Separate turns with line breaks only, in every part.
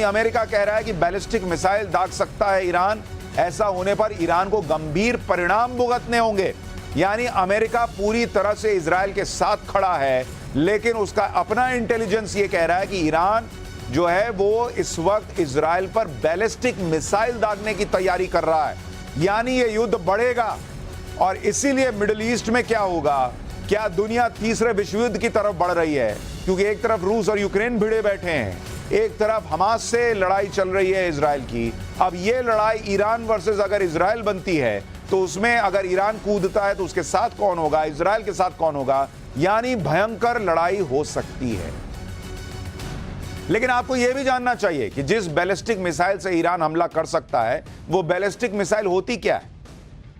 America कह रहा है कि बैलिस्टिक मिसाइल दाग सकता है ईरान। ऐसा होने पर ईरान को गंभीर परिणाम भुगतने होंगे। यानी अमेरिका पूरी तरह से इजराइल के साथ खड़ा है, लेकिन उसका अपना इंटेलिजेंस ये कह रहा है कि ईरान जो है वो इस वक्त इजराइल पर बैलिस्टिक मिसाइल दागने की तैयारी कर रहा है। यानी ये युद्ध बढ़ेगा। और इसीलिए मिडिल ईस्ट में क्या होगा, क्या दुनिया तीसरे विश्व युद्ध की तरफ बढ़ रही है? क्योंकि एक तरफ रूस और यूक्रेन भिड़े बैठे हैं, एक तरफ हमास से लड़ाई चल रही है इजराइल की। अब ये लड़ाई ईरान वर्सेस अगर इजराइल बनती है तो उसमें अगर ईरान कूदता है तो उसके साथ कौन होगा, इजराइल के साथ कौन होगा? यानी भयंकर लड़ाई हो सकती है। लेकिन आपको यह भी जानना चाहिए कि जिस बैलिस्टिक मिसाइल से ईरान हमला कर सकता है वो बैलिस्टिक मिसाइल होती क्या है?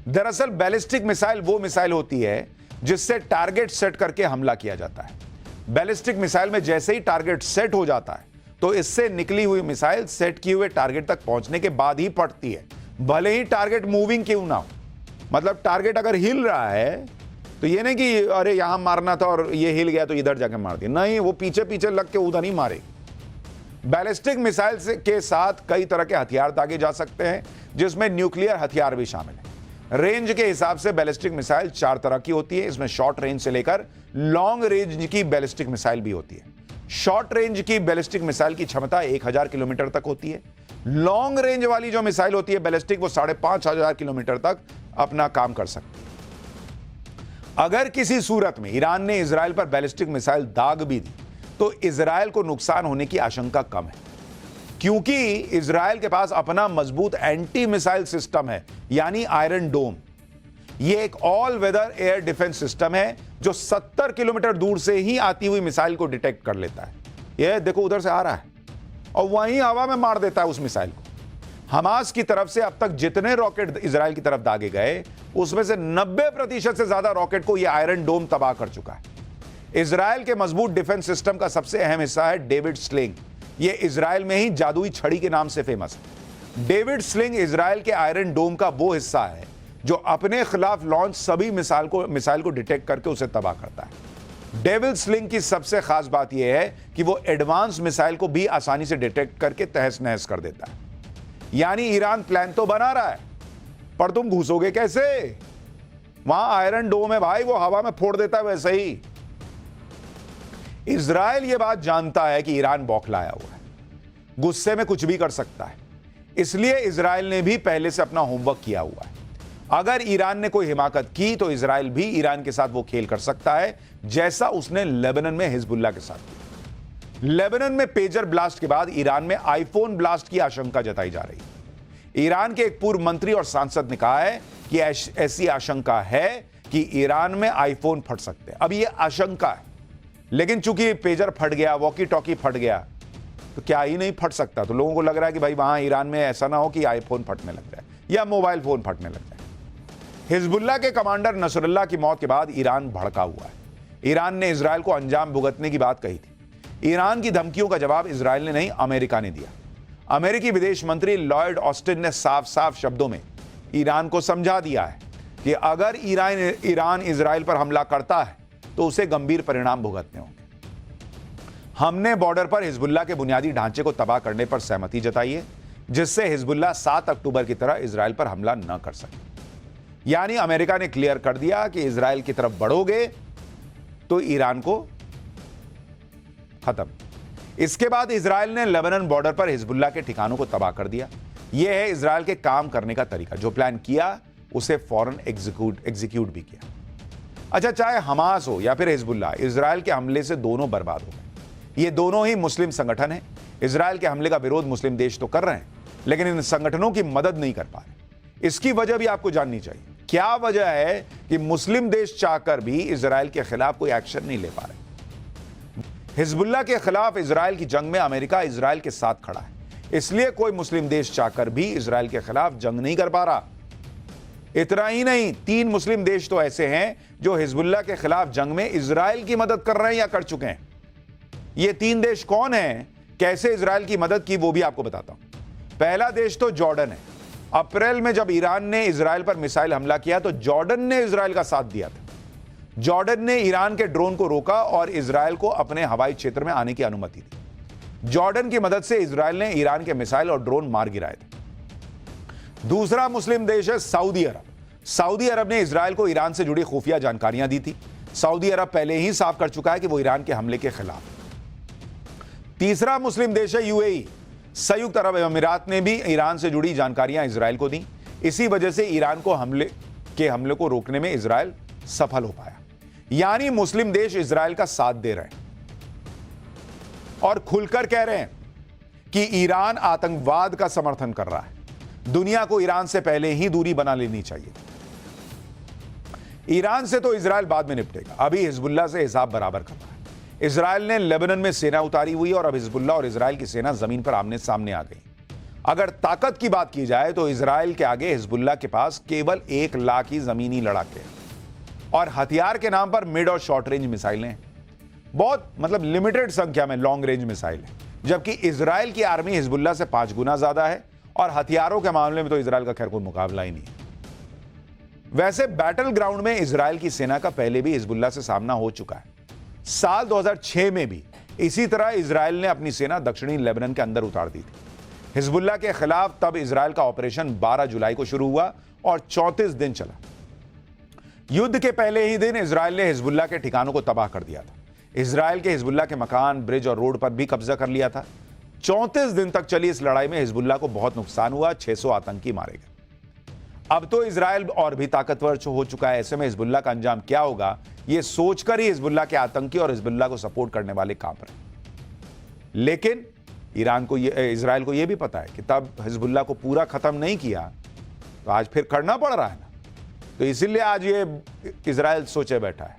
दरअसल बैलिस्टिक मिसाइल वो मिसाइल होती है जिससे टारगेट सेट करके हमला किया जाता है। बैलिस्टिक मिसाइल में जैसे ही टारगेट सेट हो जाता है तो इससे निकली हुई मिसाइल सेट किए हुए टारगेट तक पहुंचने के बाद ही फटती है, भले ही टारगेट मूविंग क्यों ना हो। मतलब टारगेट अगर हिल रहा है तो ये नहीं कि अरे यहां मारना था और ये हिल गया तो इधर जाके मार दिया, नहीं, वो पीछे पीछे लग के उधर ही मारेगी। बैलिस्टिक मिसाइल के साथ कई तरह के हथियार दागे जा सकते हैं, जिसमें न्यूक्लियर हथियार भी शामिल है। रेंज के हिसाब से बैलिस्टिक मिसाइल 4 तरह की होती है। इसमें शॉर्ट रेंज से लेकर लॉन्ग रेंज की बैलिस्टिक मिसाइल भी होती है। शॉर्ट रेंज की बैलिस्टिक मिसाइल की क्षमता 1000 किलोमीटर तक होती है। लॉन्ग रेंज वाली जो मिसाइल होती है बैलिस्टिक, वो 5500 किलोमीटर तक अपना काम कर सकती है। अगर किसी सूरत में ईरान ने इजराइल पर बैलिस्टिक मिसाइल दाग भी दी तो इजराइल को नुकसान होने की आशंका कम है, क्योंकि इजराइल के पास अपना मजबूत एंटी मिसाइल सिस्टम है, यानी आयरन डोम। यह एक all weather air defence system है जो 70 किलोमीटर दूर से ही आती हुई मिसाइल को डिटेक्ट कर लेता है। यह देखो उधर से आ रहा है और वहीं हवा में मार देता है उस मिसाइल को। हमास की तरफ से अब तक जितने रॉकेट इजराइल की तरफ दागे गए उसमें से 90% से ज्यादा रॉकेट को यह आयरन डोम तबाह कर चुका है। इजराइल के मजबूत डिफेंस सिस्टम का सबसे अहम हिस्सा है डेविड स्लिंग। यह इजराइल में ही जादुई छड़ी के नाम से फेमस है। डेविड स्लिंग इजराइल के आयरन डोम का वो हिस्सा है जो अपने खिलाफ लॉन्च सभी मिसाइल को डिटेक्ट करके उसे तबाह करता है। डेविड स्लिंग की सबसे खास बात यह है कि वो एडवांस मिसाइल को भी आसानी से डिटेक्ट करके तहस नहस कर देता है। यानी ईरान प्लान तो बना रहा है, पर तुम घुसोगे कैसे? वहां आयरन डोम है भाई, वो हवा में फोड़ देता है वैसे ही। इजराइल यह बात जानता है कि ईरान बौखलाया हुआ है, गुस्से में कुछ भी कर सकता है, इसलिए इजराइल ने भी पहले से अपना होमवर्क किया हुआ है। अगर ईरान ने कोई हिमाकत की तो इजराइल भी ईरान के साथ वो खेल कर सकता है जैसा उसने लेबनान में हिजबुल्लाह के साथ किया। लेबनान में पेजर ब्लास्ट के बाद ईरान में आईफोन ब्लास्ट की आशंका जताई जा रही है। ईरान के एक पूर्व मंत्री और सांसद ने कहा है कि ऐसी आशंका है कि ईरान में आईफोन फट सकते हैं। अब ये आशंका है, लेकिन चूंकि पेजर फट गया, वॉकी टॉकी फट गया, तो क्या ही नहीं फट सकता? तो लोगों को लग रहा है कि भाई वहां ईरान में ऐसा ना हो कि आईफोन फटने लग जाए या मोबाइल फोन फटने लग जाए। हिजबुल्लाह के कमांडर नसरुल्लाह की मौत के बाद ईरान भड़का हुआ है। ईरान ने इजराइल को अंजाम भुगतने की बात कही थी। ईरान की धमकियों का जवाब इजराइल ने नहीं, अमेरिका ने दिया। अमेरिकी विदेश मंत्री लॉयड ऑस्टिन ने साफ साफ शब्दों में ईरान को समझा दिया है कि अगर ईरान इजराइल पर हमला करता है तो उसे गंभीर परिणाम भुगतने होंगे। हमने बॉर्डर पर हिजबुल्लाह के बुनियादी ढांचे को तबाह करने पर सहमति जताई है, जिससे हिजबुल्लाह 7 अक्टूबर की तरह इजराइल पर हमला न कर सके। यानी अमेरिका ने क्लियर कर दिया कि इजराइल की तरफ बढ़ोगे तो ईरान को खत्म। इसके बाद इजराइल ने लेबनान बॉर्डर पर हिजबुल्लाह के ठिकानों को तबाह कर दिया। यह है इजराइल के काम करने का तरीका। जो प्लान किया उसे फौरन एग्जीक्यूट भी किया। अच्छा, चाहे हमास हो या फिर हिजबुल्लाह, इजराइल के हमले से दोनों बर्बाद हो गए। ये दोनों ही मुस्लिम संगठन हैं। इजराइल के हमले का विरोध मुस्लिम देश तो कर रहे हैं, लेकिन इन संगठनों की मदद नहीं कर पा रहे। इसकी वजह भी आपको जाननी चाहिए। क्या वजह है कि मुस्लिम देश चाहकर भी इजराइल के खिलाफ कोई एक्शन नहीं ले पा रहे? हिजबुल्लाह के खिलाफ इजराइल की जंग में अमेरिका इजराइल के साथ खड़ा है, इसलिए कोई मुस्लिम देश चाहकर भी इजराइल के खिलाफ जंग नहीं कर पा रहा। इतना ही नहीं, 3 मुस्लिम देश तो ऐसे हैं जो हिजबुल्लाह के खिलाफ जंग में इजराइल की मदद कर रहे हैं या कर चुके हैं। ये 3 देश कौन हैं, कैसे इजराइल की मदद की, वो भी आपको बताता हूं। पहला देश तो जॉर्डन है। अप्रैल में जब ईरान ने इजराइल पर मिसाइल हमला किया तो जॉर्डन ने इजराइल का साथ दिया था। जॉर्डन ने ईरान के ड्रोन को रोका और इजराइल को अपने हवाई क्षेत्र में आने की अनुमति दी। जॉर्डन की मदद से इजराइल ने ईरान के मिसाइल और ड्रोन मार गिराए थे। दूसरा मुस्लिम देश है सऊदी अरब। सऊदी अरब ने इजराइल को ईरान से जुड़ी खुफिया जानकारियां दी थी। सऊदी अरब पहले ही साफ कर चुका है कि वो ईरान के हमले के खिलाफ। तीसरा मुस्लिम देश है यूएई। संयुक्त अरब अमीरात ने भी ईरान से जुड़ी जानकारियां इजराइल को दी। इसी वजह से ईरान को हमले को रोकने में इजराइल सफल हो पाया। यानी मुस्लिम देश इजराइल का साथ दे रहे हैं और खुलकर कह रहे हैं कि ईरान आतंकवाद का समर्थन कर रहा है। दुनिया को ईरान से पहले ही दूरी बना लेनी चाहिए। ईरान से तो इजराइल बाद में निपटेगा, अभी हिजबुल्लाह से हिसाब बराबर कर रहा है। इजराइल ने लेबनान में सेना उतारी हुई और अब हिजबुल्लाह और इजराइल की सेना जमीन पर आमने सामने आ गई। अगर ताकत की बात की जाए तो इजराइल के आगे हिजबुल्लाह के पास केवल 1 लाख ही जमीनी लड़ाके हैं और हथियार के नाम पर मिड और शॉर्ट रेंज मिसाइलें हैं। बहुत लिमिटेड संख्या में लॉन्ग रेंज मिसाइल है, जबकि इजराइल की आर्मी हिजबुल्लाह से 5 गुना ज्यादा है और हथियारों के मामले में तो इजराइल का खैर कोई मुकाबला ही नहीं है। वैसे बैटल ग्राउंड में इजराइल की सेना का पहले भी हिजबुल्लाह से सामना हो चुका है। साल 2006 में भी इसी तरह इजराइल ने अपनी सेना दक्षिणी लेबनान के अंदर उतार दी थी। हिजबुल्लाह के खिलाफ तब इजराइल का ऑपरेशन 12 जुलाई को शुरू हुआ और 34 दिन चला। युद्ध के पहले ही दिन इजराइल ने हिजबुल्लाह के ठिकानों को तबाह कर दिया था। इजराइल के हिजबुल्लाह के मकान, ब्रिज और रोड पर भी कब्जा कर लिया था। 34 दिन तक चली इस लड़ाई में हिजबुल्लाह को बहुत नुकसान हुआ, 600 आतंकी मारे गए। अब तो इजराइल और भी ताकतवर हो चुका है। ऐसे में हिजबुल्लाह का अंजाम क्या होगा, यह सोचकर ही हिजबुल्लाह के आतंकी और हिजबुल्लाह को सपोर्ट करने वाले कांप रहे। लेकिन इजराइल को यह भी पता है कि तब हिजबुल्लाह को पूरा खत्म नहीं किया तो आज फिर करना पड़ रहा है ना। तो इसीलिए आज ये इजराइल सोचे बैठा है